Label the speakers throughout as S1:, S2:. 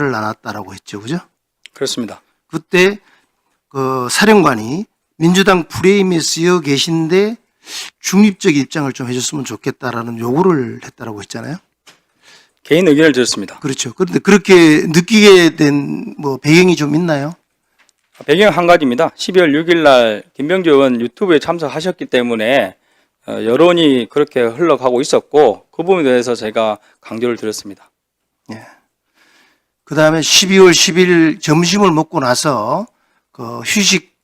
S1: 나눴다라고 했죠, 그죠?
S2: 그렇습니다.
S1: 그때 그 사령관이 민주당 프레임에 쓰여 계신데 중립적 입장을 좀 해줬으면 좋겠다라는 요구를 했다라고 했잖아요.
S2: 개인 의견을 들었습니다.
S1: 그렇죠. 그런데 그렇게 느끼게 된 뭐 배경이 좀 있나요?
S2: 배경 한 가지입니다. 12월 6일 날 김병주 의원 유튜브에 참석하셨기 때문에 여론이 그렇게 흘러가고 있었고 그 부분에 대해서 제가 강조를 드렸습니다.
S1: 예. 그 다음에 12월 10일 점심을 먹고 나서 그 휴식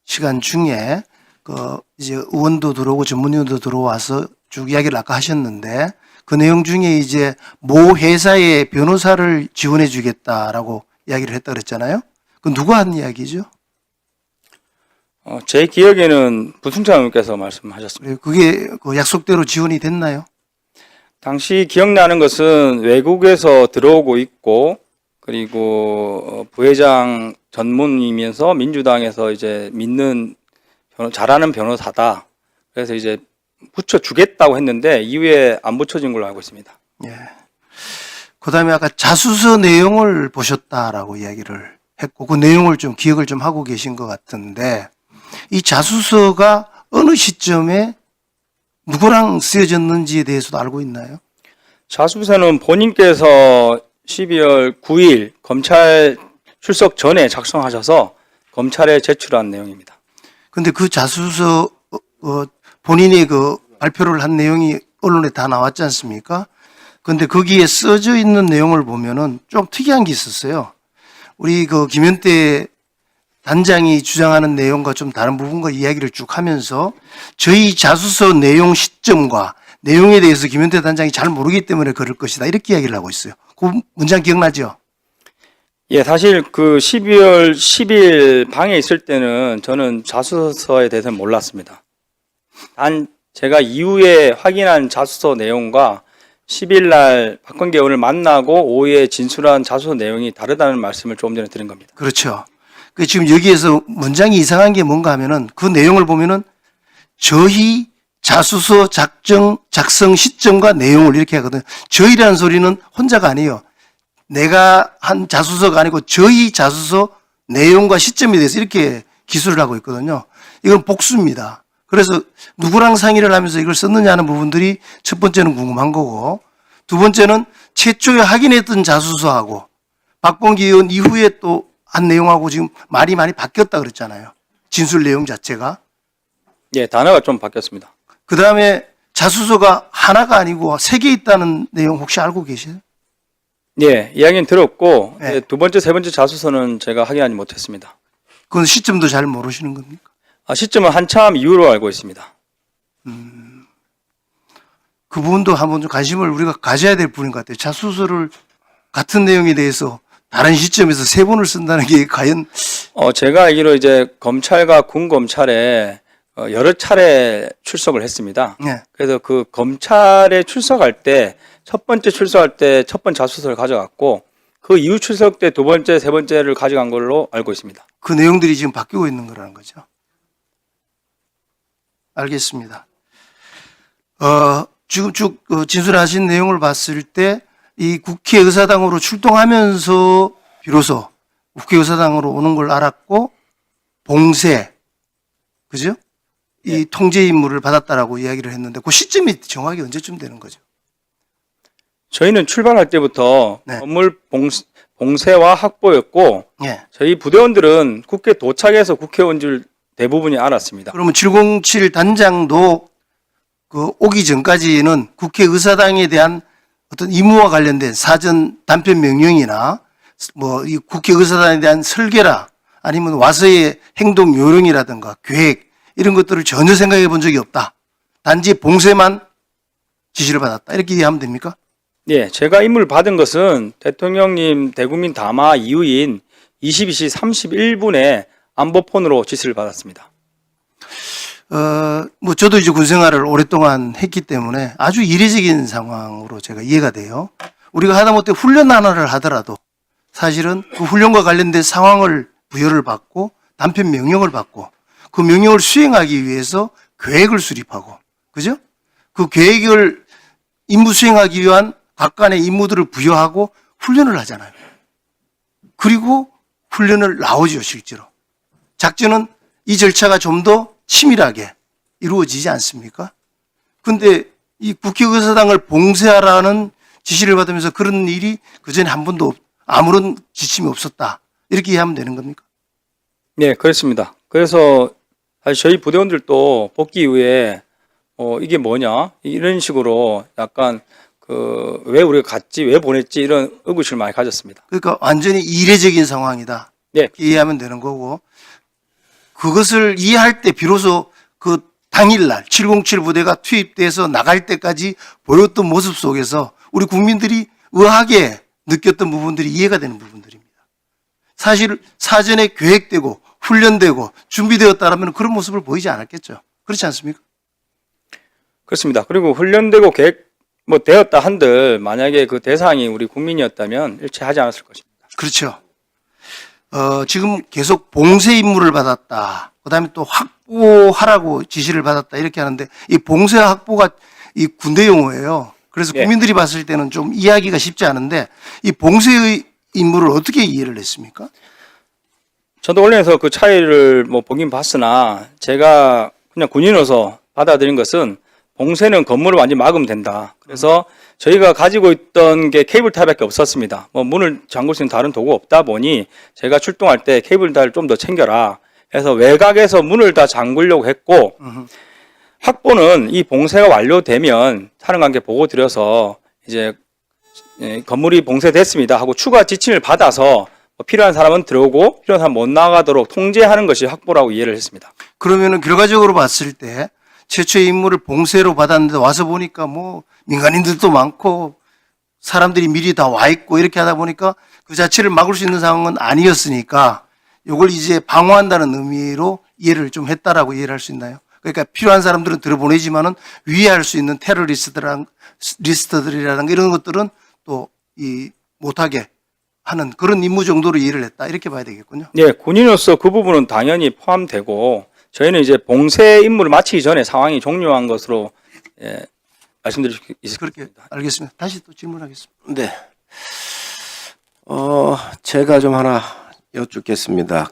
S1: 시간 중에 그 이제 의원도 들어오고 전문위원도 들어와서 쭉 이야기를 아까 하셨는데 그 내용 중에 이제 모 회사의 변호사를 지원해 주겠다라고 이야기를 했다 그랬잖아요. 그 누가 한 이야기죠?
S2: 제 기억에는 부승찬 의원께서 말씀하셨습니다.
S1: 그게 그 약속대로 지원이 됐나요?
S2: 당시 기억나는 것은 외국에서 들어오고 있고 그리고 부회장 전문이면서 민주당에서 이제 믿는 잘하는 변호사다. 그래서 이제 붙여주겠다고 했는데 이후에 안 붙여진 걸로 알고 있습니다.
S1: 예. 그 다음에 아까 자수서 내용을 보셨다라고 이야기를 했고 그 내용을 좀 기억을 좀 하고 계신 것 같은데 이 자수서가 어느 시점에 누구랑 쓰여졌는지에 대해서도 알고 있나요?
S2: 자수서는 본인께서 12월 9일 검찰 출석 전에 작성하셔서 검찰에 제출한 내용입니다.
S1: 근데 그 자수서 본인이 그 발표를 한 내용이 언론에 다 나왔지 않습니까? 근데 거기에 써져 있는 내용을 보면은 좀 특이한 게 있었어요. 우리 그 김현태 단장이 주장하는 내용과 좀 다른 부분과 이야기를 쭉 하면서 저희 자수서 내용 시점과 내용에 대해서 김현태 단장이 잘 모르기 때문에 그럴 것이다. 이렇게 이야기를 하고 있어요. 그 문장 기억나죠?
S2: 예, 사실 그 12월 10일 방에 있을 때는 저는 자수서에 대해서는 몰랐습니다. 단 제가 이후에 확인한 자수서 내용과 10일 날 박범계 의원을 만나고 오후에 진술한 자수서 내용이 다르다는 말씀을 조금 전에 드린 겁니다.
S1: 그렇죠. 그 지금 여기에서 문장이 이상한 게 뭔가 하면은 그 내용을 보면은 저희 자수서 작성 시점과 내용을 이렇게 하거든요. 저희라는 소리는 혼자가 아니에요. 내가 한 자수서가 아니고 저희 자수서 내용과 시점에 대해서 이렇게 기술을 하고 있거든요. 이건 복수입니다. 그래서 누구랑 상의를 하면서 이걸 썼느냐 하는 부분들이 첫 번째는 궁금한 거고 두 번째는 최초에 확인했던 자수서하고 박범계 의원 이후에 또 한 내용하고 지금 말이 많이 바뀌었다 그랬잖아요. 진술 내용 자체가.
S2: 예, 단어가 좀 바뀌었습니다.
S1: 그 다음에 자수서가 하나가 아니고 3개 있다는 내용 혹시 알고 계세요?
S2: 예, 이야기는 들었고
S1: 네.
S2: 예, 두 번째, 세 번째 자수서는 제가 확인하지 못했습니다.
S1: 그건 시점도 잘 모르시는 겁니까?
S2: 시점은 한참 이후로 알고 있습니다.
S1: 그 부분도 한번 좀 관심을 우리가 가져야 될 부분인 것 같아요. 자수서를 같은 내용에 대해서 다른 시점에서 3번을 쓴다는 게 과연
S2: 제가 알기로 이제 검찰과 군검찰에 여러 차례 출석을 했습니다.
S1: 네.
S2: 그래서 그 검찰에 출석할 때 첫 번째 출석할 때 첫 번째 자수서를 가져갔고 그 이후 출석 때 두 번째, 세 번째를 가져간 걸로 알고 있습니다.
S1: 그 내용들이 지금 바뀌고 있는 거라는 거죠. 알겠습니다. 지금 쭉 진술하신 내용을 봤을 때 이 국회의사당으로 출동하면서 비로소 국회의사당으로 오는 걸 알았고 봉쇄, 그죠? 이 통제 임무를 받았다라고 이야기를 했는데 그 시점이 정확히 언제쯤 되는 거죠?
S2: 저희는 출발할 때부터
S1: 네.
S2: 건물 봉쇄와 확보였고
S1: 예.
S2: 저희 부대원들은 국회 도착해서 국회 온 줄 대부분이 알았습니다.
S1: 그러면 707 단장도 그 오기 전까지는 국회의사당에 대한 어떤 임무와 관련된 사전 단편 명령이나 뭐 이 국회의사당에 대한 설계라 아니면 와서의 행동 요령이라든가 계획 이런 것들을 전혀 생각해 본 적이 없다. 단지 봉쇄만 지시를 받았다. 이렇게 이해하면 됩니까?
S2: 예, 제가 임무를 받은 것은 대통령님 대국민 담화 이후인 22시 31분에 안보폰으로 지시를 받았습니다.
S1: 뭐 저도 이제 군 생활을 오랫동안 했기 때문에 아주 이례적인 상황으로 제가 이해가 돼요. 우리가 하다못해 훈련 하나를 하더라도 사실은 그 훈련과 관련된 상황을 부여를 받고 단편 명령을 받고 그 명령을 수행하기 위해서 계획을 수립하고, 그죠? 그 계획을 임무 수행하기 위한 각간의 임무들을 부여하고 훈련을 하잖아요. 그리고 훈련을 나오죠, 실제로. 작전은 이 절차가 좀 더 치밀하게 이루어지지 않습니까? 근데 이 국회의사당을 봉쇄하라는 지시를 받으면서 그런 일이 그전에 한 번도 아무런 지침이 없었다. 이렇게 이해하면 되는 겁니까?
S2: 네, 그렇습니다. 그래서 사실 저희 부대원들도 복귀 이후에 이게 뭐냐 이런 식으로 약간 왜 우리가 갔지, 왜 보냈지 이런 의구심을 많이 가졌습니다.
S1: 그러니까 완전히 이례적인 상황이다.
S2: 네,
S1: 이렇게 이해하면 되는 거고, 그것을 이해할 때 비로소 그 당일날 707 부대가 투입돼서 나갈 때까지 보였던 모습 속에서 우리 국민들이 의아하게 느꼈던 부분들이 이해가 되는 부분들입니다. 사실 사전에 계획되고 훈련되고 준비되었다라면 그런 모습을 보이지 않았겠죠. 그렇지 않습니까?
S2: 그렇습니다. 그리고 훈련되고 계획 되었다 한들 만약에 그 대상이 우리 국민이었다면 일체 하지 않았을 것입니다.
S1: 그렇죠. 지금 계속 봉쇄 임무를 받았다. 그 다음에 또 확보하라고 지시를 받았다. 이렇게 하는데 이 봉쇄와 확보가 이 군대 용어예요. 그래서
S2: 네.
S1: 국민들이 봤을 때는 좀 이해하기가 쉽지 않은데 이 봉쇄의 임무를 어떻게 이해를 했습니까?
S2: 저도 원래에서 그 차이를 보긴 봤으나 제가 그냥 군인으로서 받아들인 것은 봉쇄는 건물을 완전히 막으면 된다. 그래서 저희가 가지고 있던 게 케이블 타이밖에 없었습니다. 문을 잠글 수 있는 다른 도구가 없다 보니 제가 출동할 때 케이블 타이를 좀 더 챙겨라. 해서 외곽에서 문을 다 잠그려고 했고 확보는 이 봉쇄가 완료되면 사령관께 보고 드려서 이제 건물이 봉쇄됐습니다 하고 추가 지침을 받아서 필요한 사람은 들어오고 필요한 사람 못 나가도록 통제하는 것이 확보라고 이해를 했습니다.
S1: 그러면은 결과적으로 봤을 때 최초의 임무를 봉쇄로 받았는데 와서 보니까 민간인들도 많고 사람들이 미리 다 와 있고 이렇게 하다 보니까 그 자체를 막을 수 있는 상황은 아니었으니까 이걸 이제 방어한다는 의미로 이해를 좀 했다라고 이해를 할 수 있나요? 그러니까 필요한 사람들은 들어보내지만은 위해할 수 있는 리스트들이라든가 이런 것들은 또 못하게 하는 그런 임무 정도로 이해를 했다. 이렇게 봐야 되겠군요.
S2: 네, 군인으로서 그 부분은 당연히 포함되고 저희는 이제 봉쇄 임무를 마치기 전에 상황이 종료한 것으로 말씀드릴 수
S1: 그렇게
S2: 있습니다.
S1: 알겠습니다. 다시 또 질문하겠습니다.
S3: 네. 제가 좀 하나 여쭙겠습니다.